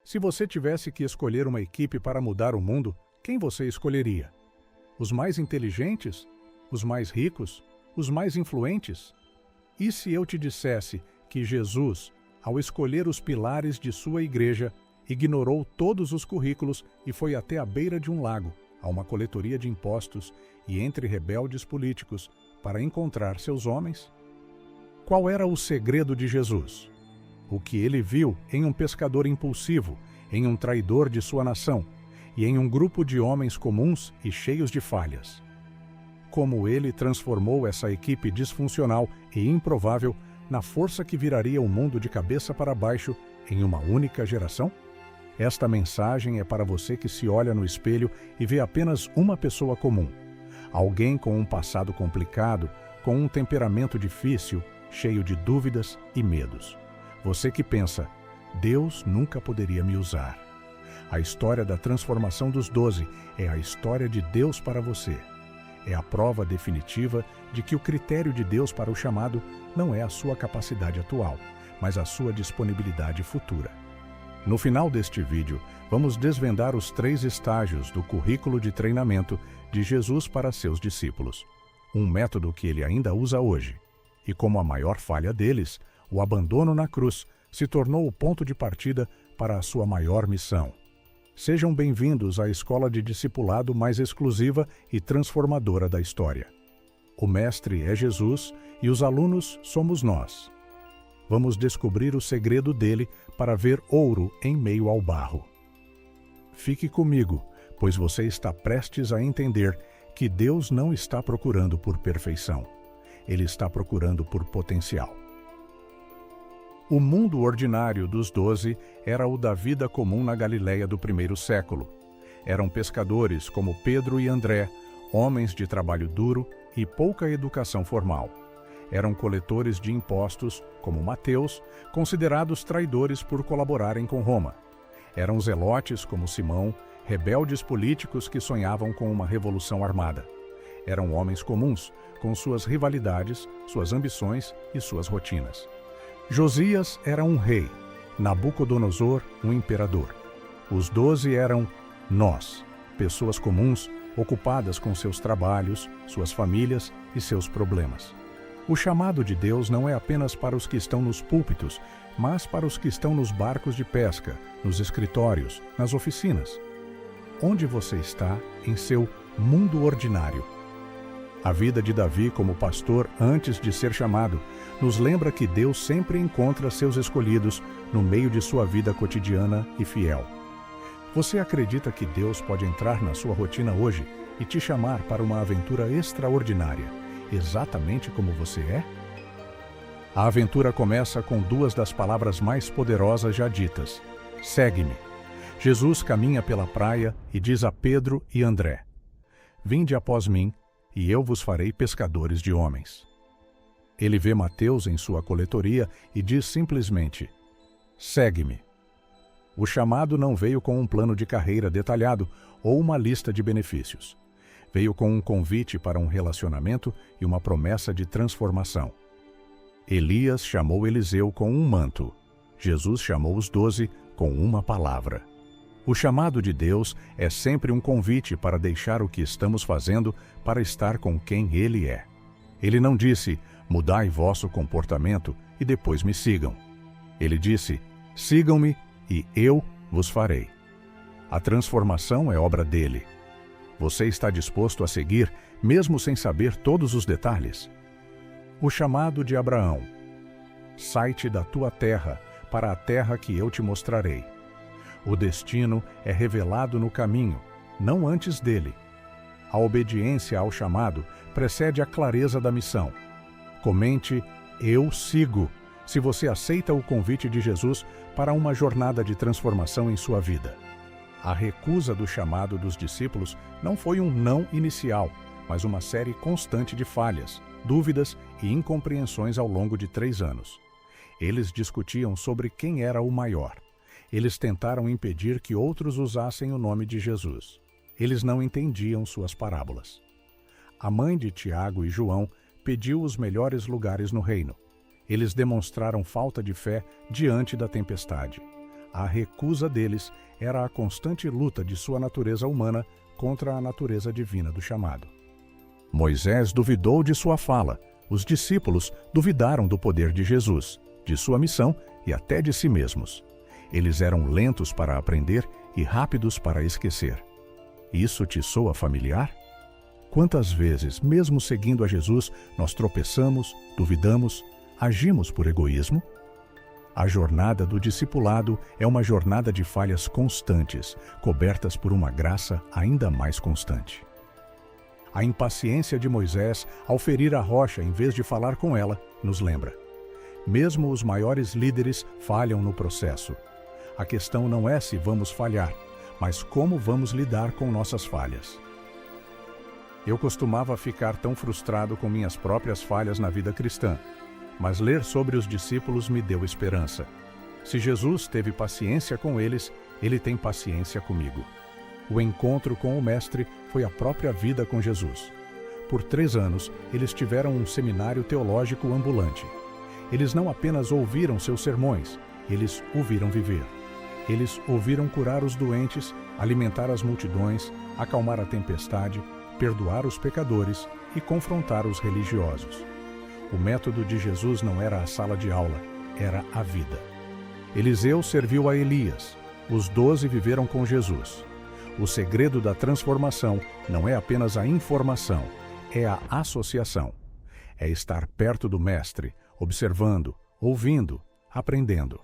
Se você tivesse que escolher uma equipe para mudar o mundo, quem você escolheria? Os mais inteligentes? Os mais ricos? Os mais influentes? E se eu te dissesse que Jesus, ao escolher os pilares de sua igreja, ignorou todos os currículos e foi até a beira de um lago, a uma coletoria de impostos e entre rebeldes políticos, para encontrar seus homens? Qual era o segredo de Jesus? O que ele viu em um pescador impulsivo, em um traidor de sua nação e em um grupo de homens comuns e cheios de falhas. Como ele transformou essa equipe disfuncional e improvável na força que viraria o mundo de cabeça para baixo em uma única geração? Esta mensagem é para você que se olha no espelho e vê apenas uma pessoa comum. Alguém com um passado complicado, com um temperamento difícil, cheio de dúvidas e medos. Você que pensa, Deus nunca poderia me usar. A história da transformação dos 12 é a história de Deus para você. É a prova definitiva de que o critério de Deus para o chamado não é a sua capacidade atual, mas a sua disponibilidade futura. No final deste vídeo, vamos desvendar os 3 estágios do currículo de treinamento de Jesus para seus discípulos. Um método que ele ainda usa hoje. E como a maior falha deles, o abandono na cruz se tornou o ponto de partida para a sua maior missão. Sejam bem-vindos à escola de discipulado mais exclusiva e transformadora da história. O mestre é Jesus e os alunos somos nós. Vamos descobrir o segredo dele para ver ouro em meio ao barro. Fique comigo, pois você está prestes a entender que Deus não está procurando por perfeição. Ele está procurando por potencial. O mundo ordinário dos 12 era o da vida comum na Galileia do primeiro século. Eram pescadores como Pedro e André, homens de trabalho duro e pouca educação formal. Eram coletores de impostos, como Mateus, considerados traidores por colaborarem com Roma. Eram zelotes como Simão, rebeldes políticos que sonhavam com uma revolução armada. Eram homens comuns, com suas rivalidades, suas ambições e suas rotinas. Josias era um rei, Nabucodonosor um imperador. Os 12 eram nós, pessoas comuns, ocupadas com seus trabalhos, suas famílias e seus problemas. O chamado de Deus não é apenas para os que estão nos púlpitos, mas para os que estão nos barcos de pesca, nos escritórios, nas oficinas. Onde você está em seu mundo ordinário? A vida de Davi como pastor antes de ser chamado nos lembra que Deus sempre encontra seus escolhidos no meio de sua vida cotidiana e fiel. Você acredita que Deus pode entrar na sua rotina hoje e te chamar para uma aventura extraordinária, exatamente como você é? A aventura começa com 2 das palavras mais poderosas já ditas: segue-me. Jesus caminha pela praia e diz a Pedro e André: vinde após mim, e eu vos farei pescadores de homens. Ele vê Mateus em sua coletoria e diz simplesmente: segue-me. O chamado não veio com um plano de carreira detalhado ou uma lista de benefícios. Veio com um convite para um relacionamento e uma promessa de transformação. Elias chamou Eliseu com um manto. Jesus chamou os 12 com uma palavra. O chamado de Deus é sempre um convite para deixar o que estamos fazendo para estar com quem Ele é. Ele não disse, mudai vosso comportamento e depois me sigam. Ele disse, sigam-me e eu vos farei. A transformação é obra dele. Você está disposto a seguir, mesmo sem saber todos os detalhes? O chamado de Abraão. Sai-te da tua terra para a terra que eu te mostrarei. O destino é revelado no caminho, não antes dele. A obediência ao chamado precede a clareza da missão. Comente, eu sigo, se você aceita o convite de Jesus para uma jornada de transformação em sua vida. A recusa do chamado dos discípulos não foi um não inicial, mas uma série constante de falhas, dúvidas e incompreensões ao longo de 3 anos. Eles discutiam sobre quem era o maior. Eles tentaram impedir que outros usassem o nome de Jesus. Eles não entendiam suas parábolas. A mãe de Tiago e João pediu os melhores lugares no reino. Eles demonstraram falta de fé diante da tempestade. a recusa deles era a constante luta de sua natureza humana contra a natureza divina do chamado. Moisés duvidou de sua fala, os discípulos duvidaram do poder de Jesus, de sua missão e até de si mesmos. Eles eram lentos para aprender e rápidos para esquecer. Isso te soa familiar? Quantas vezes, mesmo seguindo a Jesus, nós tropeçamos, duvidamos, agimos por egoísmo? A jornada do discipulado é uma jornada de falhas constantes, cobertas por uma graça ainda mais constante. A impaciência de Moisés ao ferir a rocha em vez de falar com ela nos lembra. Mesmo os maiores líderes falham no processo. A questão não é se vamos falhar, mas como vamos lidar com nossas falhas. Eu costumava ficar tão frustrado com minhas próprias falhas na vida cristã, mas ler sobre os discípulos me deu esperança. Se Jesus teve paciência com eles, ele tem paciência comigo. O encontro com o Mestre foi a própria vida com Jesus. Por 3 anos, eles tiveram um seminário teológico ambulante. Eles não apenas ouviram seus sermões, eles o viram viver. Eles ouviram curar os doentes, alimentar as multidões, acalmar a tempestade, perdoar os pecadores e confrontar os religiosos. O método de Jesus não era a sala de aula, era a vida. Eliseu serviu a Elias. Os 12 viveram com Jesus. O segredo da transformação não é apenas a informação, é a associação. É estar perto do Mestre, observando, ouvindo, aprendendo.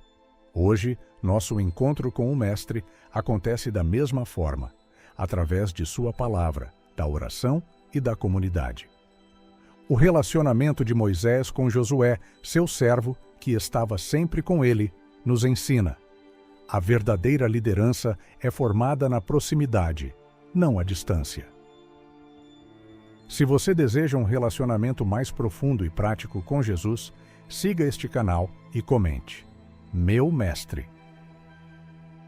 Hoje, nosso encontro com o Mestre acontece da mesma forma, através de sua palavra, da oração e da comunidade. O relacionamento de Moisés com Josué, seu servo, que estava sempre com ele, nos ensina: a verdadeira liderança é formada na proximidade, não à distância. Se você deseja um relacionamento mais profundo e prático com Jesus, siga este canal e comente: Meu Mestre.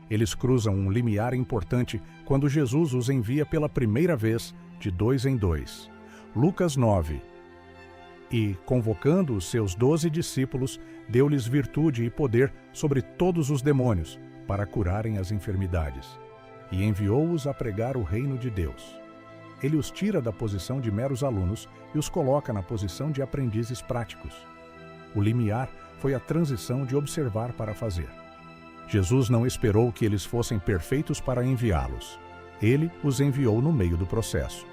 Eles cruzam um limiar importante quando Jesus os envia pela primeira vez, de 2 em 2. Lucas 9. E, convocando os seus 12 discípulos, deu-lhes virtude e poder sobre todos os demônios, para curarem as enfermidades. E enviou-os a pregar o reino de Deus. Ele os tira da posição de meros alunos e os coloca na posição de aprendizes práticos. O limiar foi a transição de observar para fazer. Jesus não esperou que eles fossem perfeitos para enviá-los. Ele os enviou no meio do processo.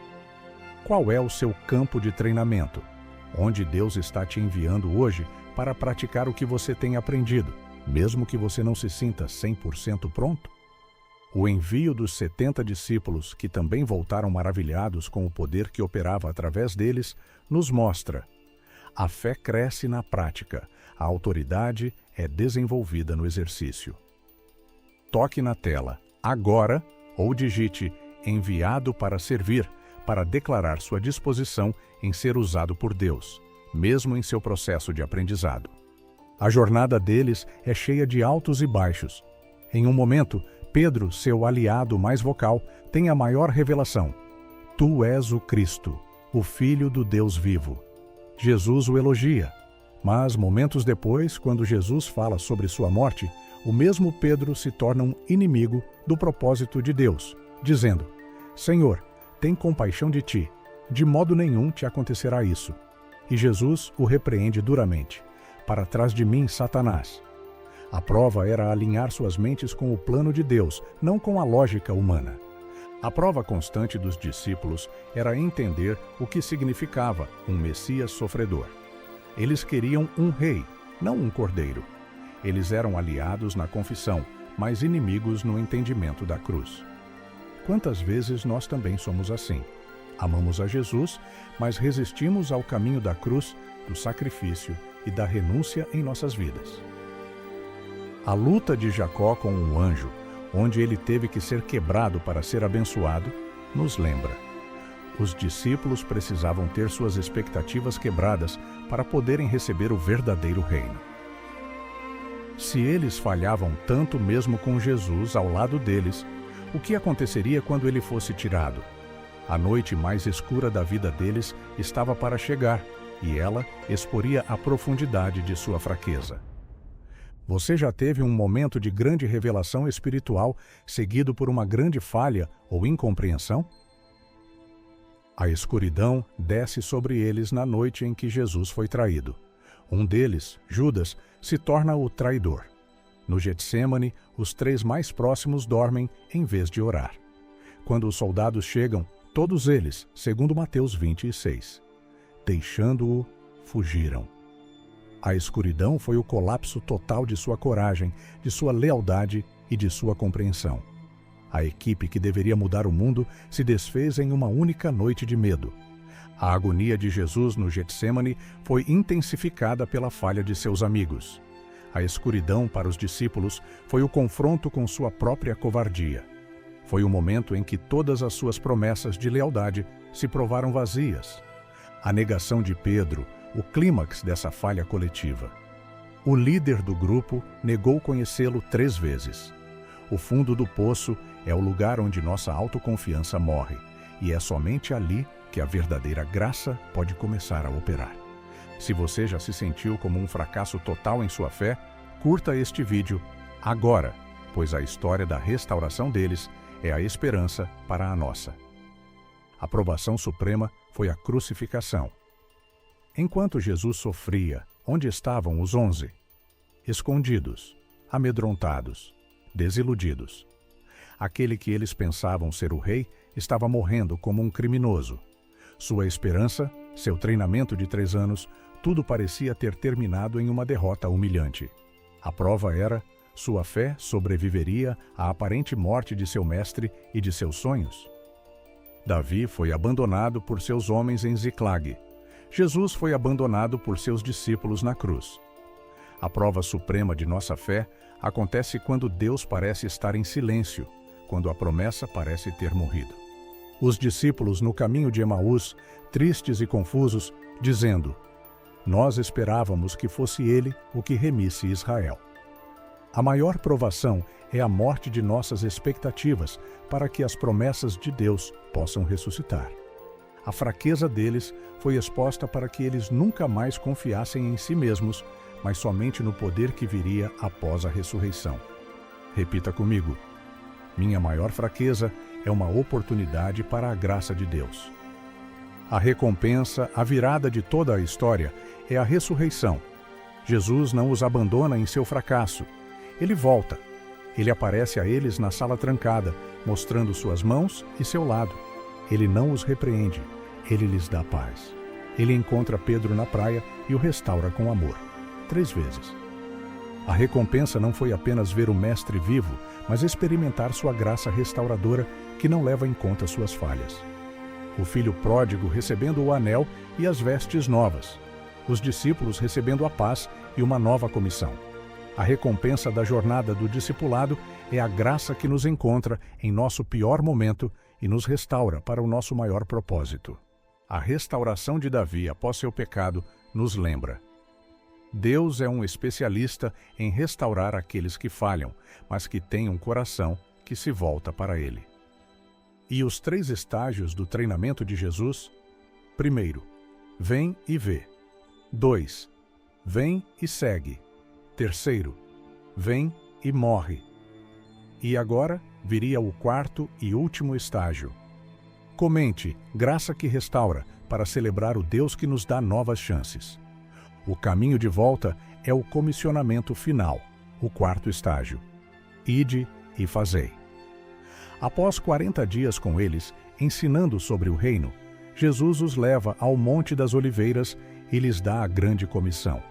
Qual é o seu campo de treinamento? Onde Deus está te enviando hoje para praticar o que você tem aprendido, mesmo que você não se sinta 100% pronto? O envio dos 70 discípulos, que também voltaram maravilhados com o poder que operava através deles, nos mostra: a fé cresce na prática, a autoridade é desenvolvida no exercício. Toque na tela agora ou digite enviado para servir, para declarar sua disposição em ser usado por Deus, mesmo em seu processo de aprendizado. A jornada deles é cheia de altos e baixos. Em um momento, Pedro, seu aliado mais vocal, tem a maior revelação: Tu és o Cristo, o Filho do Deus vivo. Jesus o elogia, mas momentos depois, quando Jesus fala sobre sua morte, o mesmo Pedro se torna um inimigo do propósito de Deus, dizendo: Senhor, tem compaixão de ti, de modo nenhum te acontecerá isso. E Jesus o repreende duramente: Para trás de mim, Satanás. A prova era alinhar suas mentes com o plano de Deus, não com a lógica humana. A prova constante dos discípulos era entender o que significava um Messias sofredor. Eles queriam um rei, não um cordeiro. Eles eram aliados na confissão, mas inimigos no entendimento da cruz. Quantas vezes nós também somos assim? Amamos a Jesus, mas resistimos ao caminho da cruz, do sacrifício e da renúncia em nossas vidas. A luta de Jacó com um anjo, onde ele teve que ser quebrado para ser abençoado, nos lembra: os discípulos precisavam ter suas expectativas quebradas para poderem receber o verdadeiro reino. Se eles falhavam tanto mesmo com Jesus ao lado deles, o que aconteceria quando ele fosse tirado? A noite mais escura da vida deles estava para chegar, e ela exporia a profundidade de sua fraqueza. Você já teve um momento de grande revelação espiritual seguido por uma grande falha ou incompreensão? A escuridão desce sobre eles na noite em que Jesus foi traído. Um deles, Judas, se torna o traidor. No Getsêmani, os 3 mais próximos dormem em vez de orar. Quando os soldados chegam, todos eles, segundo Mateus 26, deixando-o, fugiram. A escuridão foi o colapso total de sua coragem, de sua lealdade e de sua compreensão. A equipe que deveria mudar o mundo se desfez em uma única noite de medo. A agonia de Jesus no Getsêmani foi intensificada pela falha de seus amigos. A escuridão para os discípulos foi o confronto com sua própria covardia. Foi o momento em que todas as suas promessas de lealdade se provaram vazias. A negação de Pedro, o clímax dessa falha coletiva. O líder do grupo negou conhecê-lo 3 vezes. O fundo do poço é o lugar onde nossa autoconfiança morre, e é somente ali que a verdadeira graça pode começar a operar. Se você já se sentiu como um fracasso total em sua fé, curta este vídeo agora, pois a história da restauração deles é a esperança para a nossa. A provação suprema foi a crucificação. Enquanto Jesus sofria, onde estavam os 11? Escondidos, amedrontados, desiludidos. Aquele que eles pensavam ser o rei estava morrendo como um criminoso. Sua esperança, seu treinamento de 3 anos, tudo parecia ter terminado em uma derrota humilhante. A prova era: sua fé sobreviveria à aparente morte de seu mestre e de seus sonhos. Davi foi abandonado por seus homens em Ziclag. Jesus foi abandonado por seus discípulos na cruz. A prova suprema de nossa fé acontece quando Deus parece estar em silêncio, quando a promessa parece ter morrido. Os discípulos no caminho de Emaús, tristes e confusos, dizendo: nós esperávamos que fosse ele o que remisse Israel. A maior provação é a morte de nossas expectativas para que as promessas de Deus possam ressuscitar. A fraqueza deles foi exposta para que eles nunca mais confiassem em si mesmos, mas somente no poder que viria após a ressurreição. Repita comigo: minha maior fraqueza é uma oportunidade para a graça de Deus. A recompensa, a virada de toda a história, é a ressurreição. Jesus não os abandona em seu fracasso. Ele volta. Ele aparece a eles na sala trancada, mostrando suas mãos e seu lado. Ele não os repreende. Ele lhes dá paz. Ele encontra Pedro na praia e o restaura com amor. 3 vezes. A recompensa não foi apenas ver o Mestre vivo, mas experimentar sua graça restauradora que não leva em conta suas falhas. O filho pródigo recebendo o anel e as vestes novas. Os discípulos recebendo a paz e uma nova comissão. A recompensa da jornada do discipulado é a graça que nos encontra em nosso pior momento e nos restaura para o nosso maior propósito. A restauração de Davi após seu pecado nos lembra: Deus é um especialista em restaurar aqueles que falham, mas que têm um coração que se volta para Ele. E os 3 estágios do treinamento de Jesus? Primeiro, vem e vê. 2, vem e segue. Terceiro, vem e morre. E agora viria o 4º e último estágio. Comente, graça que restaura, para celebrar o Deus que nos dá novas chances. O caminho de volta é o comissionamento final, o 4º estágio. Ide e fazei. Após 40 dias com eles, ensinando sobre o reino, Jesus os leva ao Monte das Oliveiras e lhes dá a grande comissão.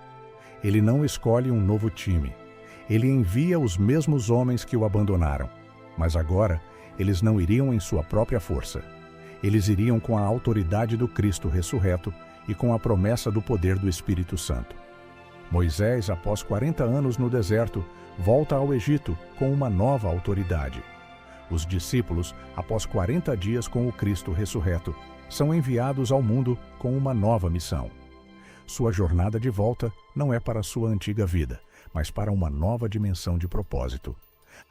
Ele não escolhe um novo time. Ele envia os mesmos homens que o abandonaram. Mas agora, eles não iriam em sua própria força. Eles iriam com a autoridade do Cristo ressurreto e com a promessa do poder do Espírito Santo. Moisés, após 40 anos no deserto, volta ao Egito com uma nova autoridade. Os discípulos, após 40 dias com o Cristo ressurreto, são enviados ao mundo com uma nova missão. Sua jornada de volta não é para sua antiga vida, mas para uma nova dimensão de propósito.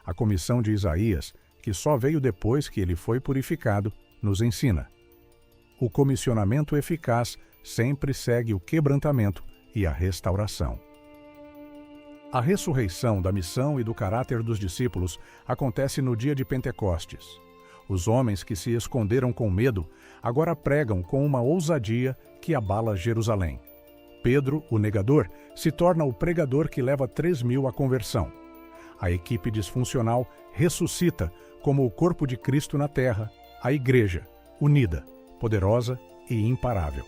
A comissão de Isaías, que só veio depois que ele foi purificado, nos ensina: o comissionamento eficaz sempre segue o quebrantamento e a restauração. A ressurreição da missão e do caráter dos discípulos acontece no dia de Pentecostes. Os homens que se esconderam com medo agora pregam com uma ousadia que abala Jerusalém. Pedro, o negador, se torna o pregador que leva 3.000 à conversão. A equipe disfuncional ressuscita como o corpo de Cristo na terra, a igreja, unida, poderosa e imparável.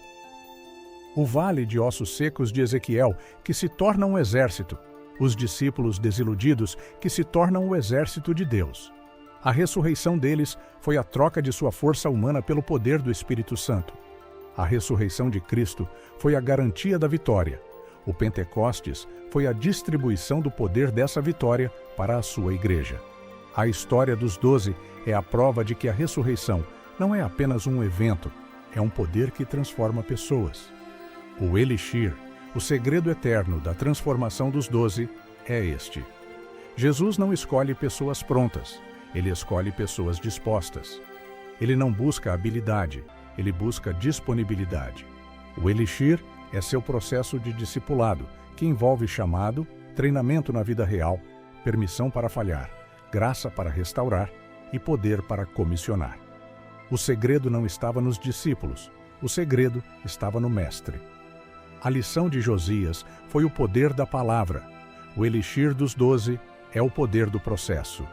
O vale de ossos secos de Ezequiel, que se torna um exército. Os discípulos desiludidos, que se tornam o exército de Deus. A ressurreição deles foi a troca de sua força humana pelo poder do Espírito Santo. A ressurreição de Cristo foi a garantia da vitória. O Pentecostes foi a distribuição do poder dessa vitória para a sua igreja. A história dos 12 é a prova de que a ressurreição não é apenas um evento, é um poder que transforma pessoas. O elixir, o segredo eterno da transformação dos 12, é este. Jesus não escolhe pessoas prontas, ele escolhe pessoas dispostas. Ele não busca habilidade, ele busca disponibilidade. O elixir é seu processo de discipulado, que envolve chamado, treinamento na vida real, permissão para falhar, graça para restaurar e poder para comissionar. O segredo não estava nos discípulos, o segredo estava no Mestre. A lição de Josias foi o poder da palavra. O elixir dos 12 é o poder do processo.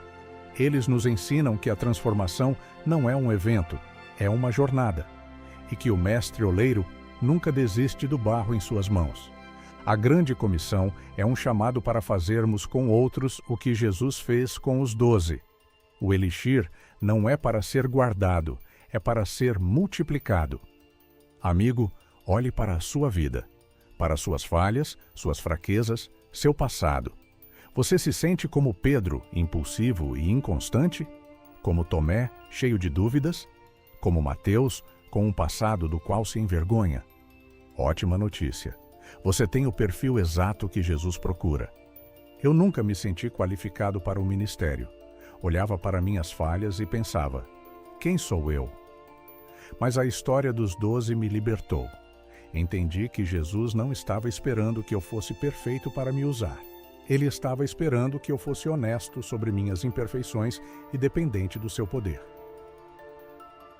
Eles nos ensinam que a transformação não é um evento, é uma jornada, e que o mestre oleiro nunca desiste do barro em suas mãos. A grande comissão é um chamado para fazermos com outros o que Jesus fez com os 12. O elixir não é para ser guardado, é para ser multiplicado. Amigo, olhe para a sua vida, para suas falhas, suas fraquezas, seu passado. Você se sente como Pedro, impulsivo e inconstante? Como Tomé, cheio de dúvidas? Como Mateus, com um passado do qual se envergonha? Ótima notícia! Você tem o perfil exato que Jesus procura. Eu nunca me senti qualificado para o ministério. Olhava para minhas falhas e pensava, quem sou eu? Mas a história dos 12 me libertou. Entendi que Jesus não estava esperando que eu fosse perfeito para me usar. Ele estava esperando que eu fosse honesto sobre minhas imperfeições e dependente do seu poder.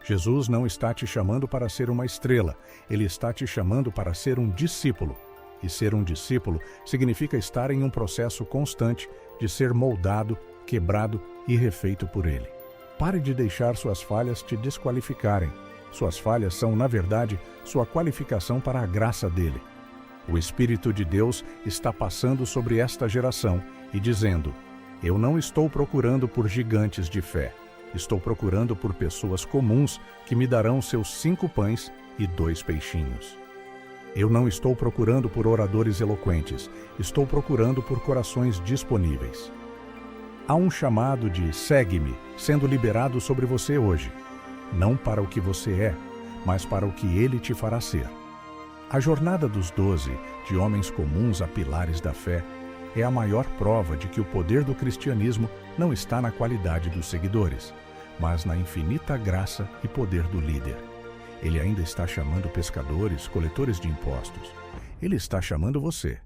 Jesus não está te chamando para ser uma estrela, ele está te chamando para ser um discípulo. E ser um discípulo significa estar em um processo constante de ser moldado, quebrado e refeito por ele. Pare de deixar suas falhas te desqualificarem. Suas falhas são, na verdade, sua qualificação para a graça dele. O Espírito de Deus está passando sobre esta geração e dizendo, eu não estou procurando por gigantes de fé. Estou procurando por pessoas comuns que me darão seus 5 pães e 2 peixinhos. Eu não estou procurando por oradores eloquentes. Estou procurando por corações disponíveis. Há um chamado de segue-me sendo liberado sobre você hoje. Não para o que você é, mas para o que ele te fará ser. A jornada dos 12, de homens comuns a pilares da fé, é a maior prova de que o poder do cristianismo não está na qualidade dos seguidores, mas na infinita graça e poder do líder. Ele ainda está chamando pescadores, coletores de impostos. Ele está chamando você.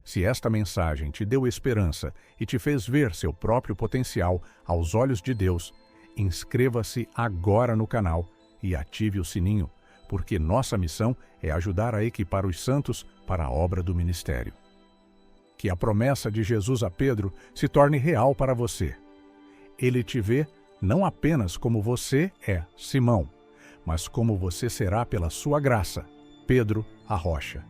Se esta mensagem te deu esperança e te fez ver seu próprio potencial aos olhos de Deus, inscreva-se agora no canal e ative o sininho, porque nossa missão é ajudar a equipar os santos para a obra do ministério. Que a promessa de Jesus a Pedro se torne real para você. Ele te vê não apenas como você é, Simão, mas como você será pela sua graça, Pedro, a rocha.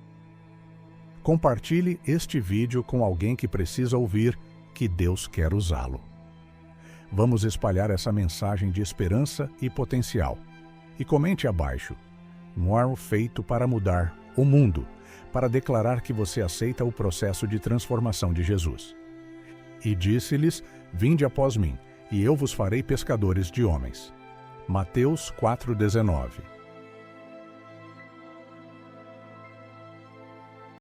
Compartilhe este vídeo com alguém que precisa ouvir que Deus quer usá-lo. Vamos espalhar essa mensagem de esperança e potencial. E comente abaixo, More feito para mudar o mundo, para declarar que você aceita o processo de transformação de Jesus. E disse-lhes, vinde após mim, e eu vos farei pescadores de homens. Mateus 4,19